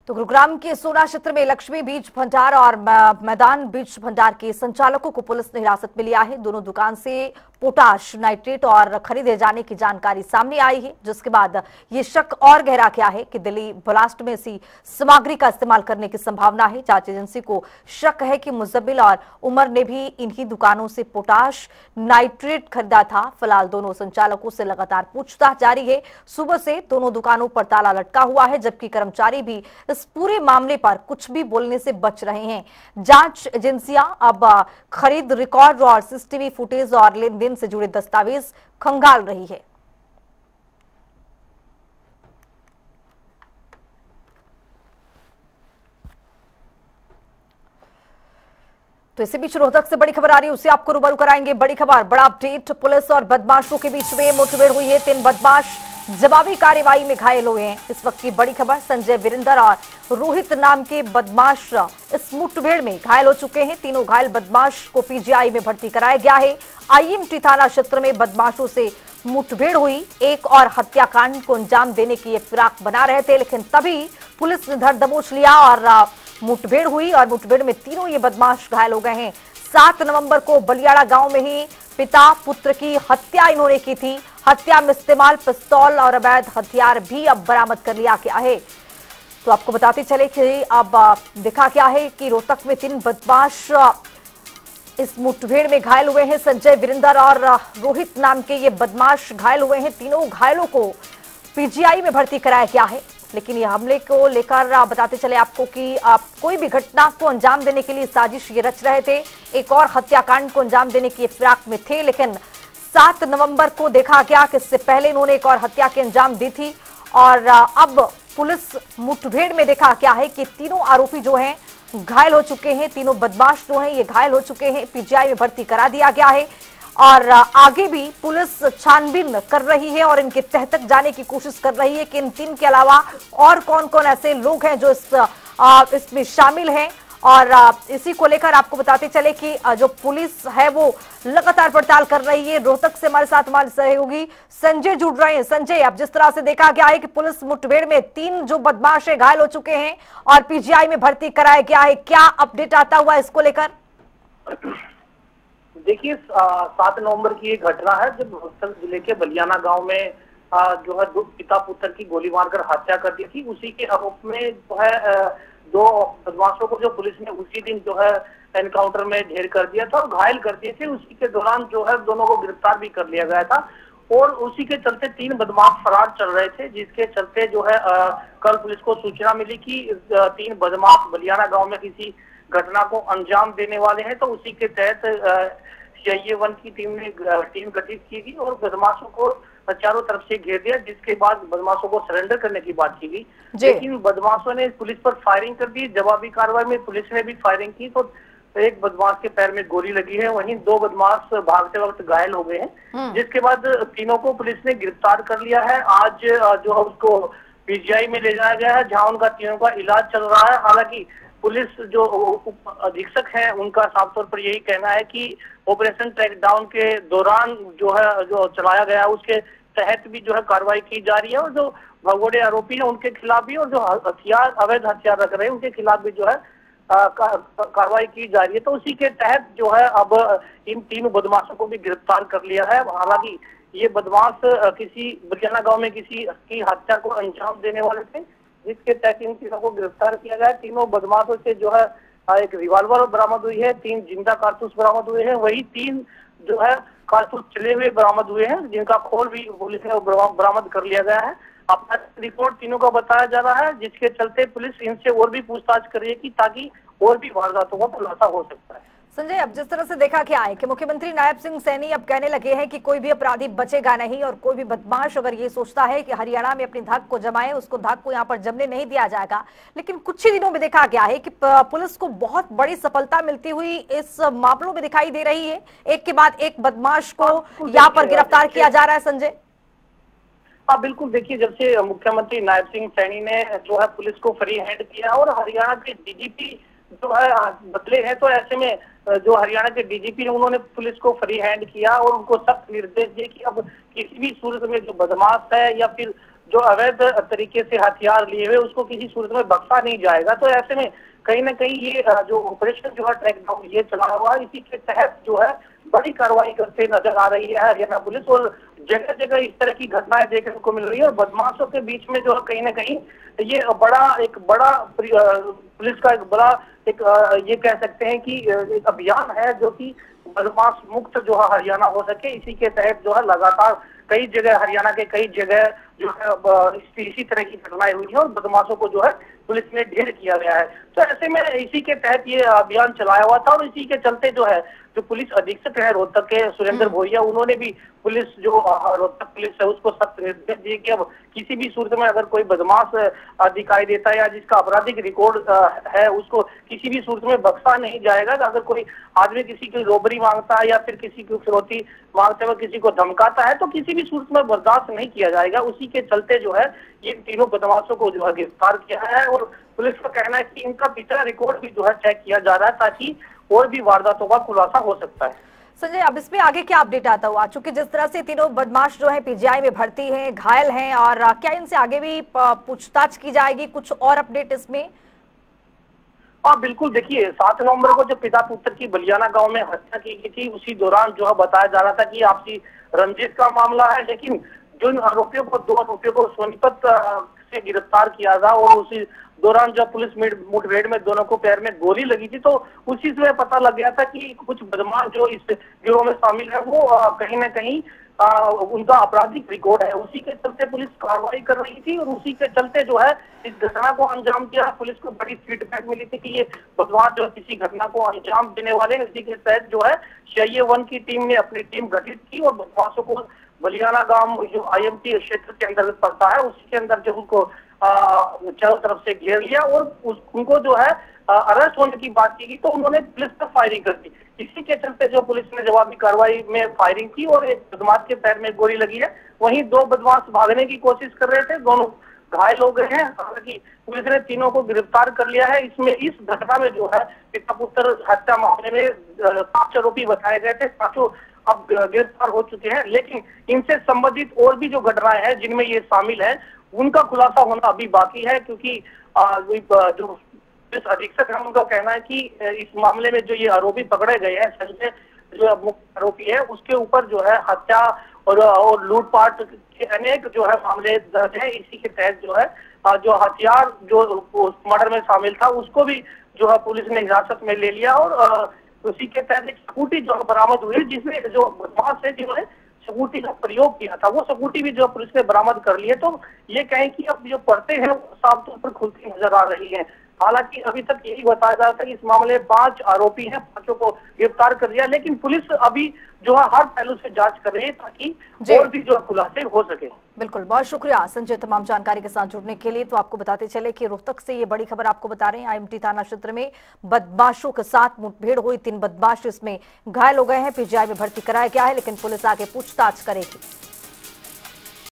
तो गुरुग्राम के सोना क्षेत्र में लक्ष्मी बीज भंडार और मैदान बीज भंडार के संचालकों को पुलिस ने हिरासत में लिया है। दोनों दुकान से पोटाश नाइट्रेट और खरीदे जाने की जानकारी सामने आई है, जिसके बाद ये शक और गहरा किया है कि दिल्ली ब्लास्ट में ऐसी सामग्री का इस्तेमाल करने की संभावना है। जांच एजेंसी को शक है कि मुजब्बिल और उमर ने भी इन्हीं दुकानों से पोटाश नाइट्रेट खरीदा था। फिलहाल दोनों संचालकों से लगातार पूछताछ जारी है। सुबह से दोनों दुकानों पर ताला लटका हुआ है, जबकि कर्मचारी भी इस पूरे मामले पर कुछ भी बोलने से बच रहे हैं। जांच एजेंसियां अब खरीद रिकॉर्ड और सीसीटीवी फुटेज और लेन देन से जुड़े दस्तावेज खंगाल रही है। तो इसी बीच रोहतक से बड़ी खबर आ रही है, उसे आपको रूबरू कराएंगे। बड़ी खबर, बड़ा अपडेट। पुलिस और बदमाशों के बीच में मुठभेड़ हुई है। 3 बदमाश जवाबी कार्रवाई में घायल हुए हैं। इस वक्त की बड़ी खबर, संजय वीरेंद्र और रोहित नाम के बदमाश इस मुठभेड़ में घायल हो चुके हैं। तीनों घायल बदमाश को पीजीआई में भर्ती कराया गया है। आईएमटी थाना क्षेत्र में बदमाशों से मुठभेड़ हुई। एक और हत्याकांड को अंजाम देने की ये फिराक बना रहे थे, लेकिन तभी पुलिस ने धर दबोच लिया और मुठभेड़ हुई और मुठभेड़ में तीनों ये बदमाश घायल हो गए हैं। 7 नवंबर को बलियाड़ा गांव में ही पिता पुत्र की हत्या इन्होंने की थी। हत्या में इस्तेमाल पिस्तौल और अवैध हथियार भी अब बरामद कर लिया गया है। तो आपको बताते चले कि अब देखा गया है कि रोहतक में 3 बदमाश इस मुठभेड़ में घायल हुए हैं। संजय वीरेंद्र और रोहित नाम के ये बदमाश घायल हुए हैं। तीनों घायलों को पीजीआई में भर्ती कराया गया है। लेकिन ये हमले को लेकर बताते चले आपको कि कोई भी घटना को अंजाम देने के लिए साजिश ये रच रहे थे। एक और हत्याकांड को अंजाम देने की फिराक में थे, लेकिन 7 नवंबर को देखा गया कि इससे पहले इन्होंने एक और हत्या के अंजाम दी थी। और अब पुलिस मुठभेड़ में देखा क्या है कि तीनों आरोपी जो हैं घायल हो चुके हैं। तीनों बदमाश जो हैं ये घायल हो चुके हैं। पीजीआई में भर्ती करा दिया गया है और आगे भी पुलिस छानबीन कर रही है और इनके तह तक जाने की कोशिश कर रही है कि इन 3 के अलावा और कौन कौन ऐसे लोग हैं जो इसमें शामिल हैं। और इसी को लेकर आपको बताते चले कि जो पुलिस है वो लगातार पड़ताल कर रही है। रोहतक से हमारे साथ हमारे सहयोगी संजय जुड़ रहे हैं। संजय, अब जिस तरह से देखा गया है कि पुलिस मुठभेड़ में 3 जो बदमाश है घायल हो चुके हैं और पीजीआई में भर्ती कराया गया है, क्या अपडेट आता हुआ इसको लेकर? देखिए, 7 नवंबर की एक घटना है जब रोहतक जिले के बलियाना गांव में जो है 2 पिता पुत्र की गोली मारकर हत्या कर दी थी। उसी के आरोप में जो है 2 बदमाशों को जो पुलिस ने उसी दिन जो है एनकाउंटर में ढेर कर दिया था और घायल कर दिए थे। उसी के दौरान जो है दोनों को गिरफ्तार भी कर लिया गया था और उसी के चलते 3 बदमाश फरार चल रहे थे, जिसके चलते जो है कल पुलिस को सूचना मिली कि 3 बदमाश बलियाना गाँव में किसी घटना को अंजाम देने वाले हैं। तो उसी के तहत CIA-1 की टीम गठित की गई और बदमाशों को चारों तरफ से घेर दिया, जिसके बाद बदमाशों को सरेंडर करने की बात की गई। लेकिन बदमाशों ने पुलिस पर फायरिंग कर दी। जवाबी कार्रवाई में पुलिस ने भी फायरिंग की तो एक बदमाश के पैर में गोली लगी है। वहीं 2 बदमाश भागते वक्त घायल हो गए हैं, जिसके बाद तीनों को पुलिस ने गिरफ्तार कर लिया है। आज जो है उसको पीजीआई में ले जाया गया है, जहाँ उनका तीनों का इलाज चल रहा है। हालांकि पुलिस जो उप अधीक्षक है उनका साफ तौर पर यही कहना है कि ऑपरेशन ट्रैकडाउन के दौरान जो चलाया गया उसके तहत भी जो है कार्रवाई की जा रही है और जो भगोड़े आरोपी हैं उनके खिलाफ भी और जो अवैध हथियार रख रहे हैं उनके खिलाफ भी जो है कार्रवाई की जा रही है। तो उसी के तहत जो है अब इन 3 बदमाशों को भी गिरफ्तार कर लिया है। हालांकि ये बदमाश किसी बलियाना गाँव में किसी की हत्या को अंजाम देने वाले थे, जिसके तहत इन तीनों को गिरफ्तार किया गया। तीनों बदमाशों से जो है एक रिवॉल्वर बरामद हुई है, 3 जिंदा कारतूस बरामद हुए हैं, वही 3 जो है कारतूस चले हुए बरामद हुए हैं, जिनका खोल भी पुलिस ने बरामद कर लिया गया है। अपना रिपोर्ट तीनों का बताया जा रहा है, जिसके चलते पुलिस इनसे और भी पूछताछ कर रही है कि ताकि और भी वारदातों का खुलासा हो सकता है। संजय, अब जिस तरह से देखा क्या है कि मुख्यमंत्री नायब सिंह सैनी अब कहने लगे हैं कि कोई भी अपराधी बचेगा नहीं और कोई भी बदमाश अगर ये सोचता है कि हरियाणा में अपनी धाक को जमाए, उसको धाक को यहाँ पर जमने नहीं दिया जाएगा। लेकिन कुछ ही दिनों में देखा गया है कि पुलिस को बहुत बड़ी सफलता मिलती हुई इस मामलों में दिखाई दे रही है। एक के बाद एक बदमाश को यहाँ पर गिरफ्तार किया जा रहा है। संजय, हाँ बिल्कुल, देखिए जब से मुख्यमंत्री नायब सिंह सैनी ने जो है पुलिस को फ्री हैंड किया और हरियाणा के DGP जो है बदले हैं, तो ऐसे में जो हरियाणा के DGP ने उन्होंने पुलिस को फ्री हैंड किया और उनको सख्त निर्देश दिए कि अब किसी भी सूरत में जो बदमाश है या फिर जो अवैध तरीके से हथियार लिए हुए उसको किसी सूरत में बख्शा नहीं जाएगा। तो ऐसे में कहीं ना कहीं ये जो ऑपरेशन जो है ट्रैक डाउन ये चला हुआ है, इसी के तहत जो है बड़ी कार्रवाई करते नजर आ रही है हरियाणा पुलिस। और जगह जगह इस तरह की घटनाएं देखने को मिल रही है और बदमाशों के बीच में जो है कहीं ना कहीं ये एक बड़ा पुलिस का एक बड़ा एक ये कह सकते हैं कि एक अभियान है जो कि बदमाश मुक्त जो है हरियाणा हो सके। इसी के तहत जो है लगातार कई जगह हरियाणा के कई जगह जो है इसी तरह की घटनाएं हुई है और बदमाशों को जो है पुलिस ने ढेर किया गया है। तो ऐसे में इसी के तहत ये अभियान चलाया हुआ था और इसी के चलते जो है जो पुलिस अधीक्षक है रोहतक के सुरेंद्र भोरिया, उन्होंने भी पुलिस जो रोहतक पुलिस है उसको सख्त निर्देश दिए कि अब किसी भी सूरत में अगर कोई बदमाश दिखाई देता है या जिसका आपराधिक रिकॉर्ड है उसको किसी भी सूरत में बख्शा नहीं जाएगा। अगर कोई आदमी किसी की रोबरी मांगता है या फिर किसी की फिरौती मांगते हुए किसी को धमकाता है तो किसी भी सूरत में बर्दाश्त नहीं किया जाएगा। उसी के चलते जो है ये तीनों बदमाशों को जो है गिरफ्तार किया है और पुलिस का कहना है कि इनका पिछला रिकॉर्ड भी जो है चेक किया जा रहा है ताकि और भी वारदातों का खुलासा हो सकता है। संजय, अब इसमें आगे क्या अपडेट आता हुआ, चूंकि जिस तरह से तीनों बदमाश जो है पीजीआई में भर्ती हैं, घायल हैं, और क्या इनसे आगे भी पूछताछ की जाएगी? कुछ और अपडेट इसमें? हाँ बिल्कुल, देखिए 7 नवंबर को जो पिता पुत्र की बलियाना गांव में हत्या की गई थी उसी दौरान जो है बताया जा रहा था कि आपसी रंजिश का मामला है, लेकिन जिन आरोपियों को 2 आरोपियों को सोनीपत से गिरफ्तार किया था और उसी दौरान जब पुलिस मुठभेड़ में दोनों को पैर में गोली लगी थी तो उसी समय पता लग गया था कि कुछ बदमाश जो इस गिरोह में शामिल है वो कहीं ना कहीं उनका आपराधिक रिकॉर्ड है। उसी के चलते पुलिस कार्रवाई कर रही थी और उसी के चलते जो है इस घटना को अंजाम दिया। पुलिस को बड़ी फीडबैक मिली थी कि ये बदमाश जो किसी घटना को अंजाम देने वाले हैं। इसी के तहत जो है CIA 1 की टीम ने अपनी टीम गठित की और बदमाशों को बलियाना गांव जो IMT क्षेत्र के अंतर्गत पड़ता है उसी के अंदर जो उनको चारों तरफ से घेर लिया और उनको जो है अरेस्ट होने की बात की गई तो उन्होंने पुलिस पर फायरिंग कर दी। इसी के चलते जो पुलिस ने जवाबी कार्रवाई में फायरिंग की और एक बदमाश के पैर में गोली लगी है। वहीं 2 बदमाश भागने की कोशिश कर रहे थे, दोनों घायल हो गए हैं। हालांकि पुलिस ने तीनों को गिरफ्तार कर लिया है। इसमें इस घटना में जो है पिता पुत्र हत्या मामले में 5 आरोपी बताए गए थे, 5 अब गिरफ्तार हो चुके हैं। लेकिन इनसे संबंधित और भी जो घटनाएं हैं जिनमें ये शामिल है उनका खुलासा होना अभी बाकी है, क्योंकि जो पुलिस अधीक्षक है उनका कहना है कि इस मामले में जो ये आरोपी पकड़े गए हैं, संजय जो मुख्य आरोपी है उसके ऊपर जो है हत्या और लूटपाट के अनेक जो है मामले दर्ज है। इसी के तहत जो है जो हथियार जो मर्डर में शामिल था उसको भी जो है पुलिस ने हिरासत में ले लिया और उसी के तहत एक स्कूटी जो बरामद हुई जिसमें जो बदमाश है जिन्होंने स्कूटी का प्रयोग किया था वो स्कूटी भी जो पुलिस ने बरामद कर ली है। तो ये कहें कि अब जो पड़ते हैं वो साफ तौर पर खुलती नजर आ रही है। हालांकि अभी तक यही बताया जा रहा था कि इस मामले में 5 आरोपी हैं, 5 को गिरफ्तार कर लिया, लेकिन पुलिस अभी जो है हर पहलू से जांच कर रही है ताकि और भी जो खुलासे हो सके। बिल्कुल, बहुत शुक्रिया संजय तमाम जानकारी के साथ जुड़ने के लिए। तो आपको बताते चले कि रोहतक से ये बड़ी खबर आपको बता रहे हैं, IMT थाना क्षेत्र में बदमाशों के साथ मुठभेड़ हुई, 3 बदमाश इसमें घायल हो गए हैं, पीजीआई में भर्ती कराया गया है, लेकिन पुलिस आगे पूछताछ करेगी।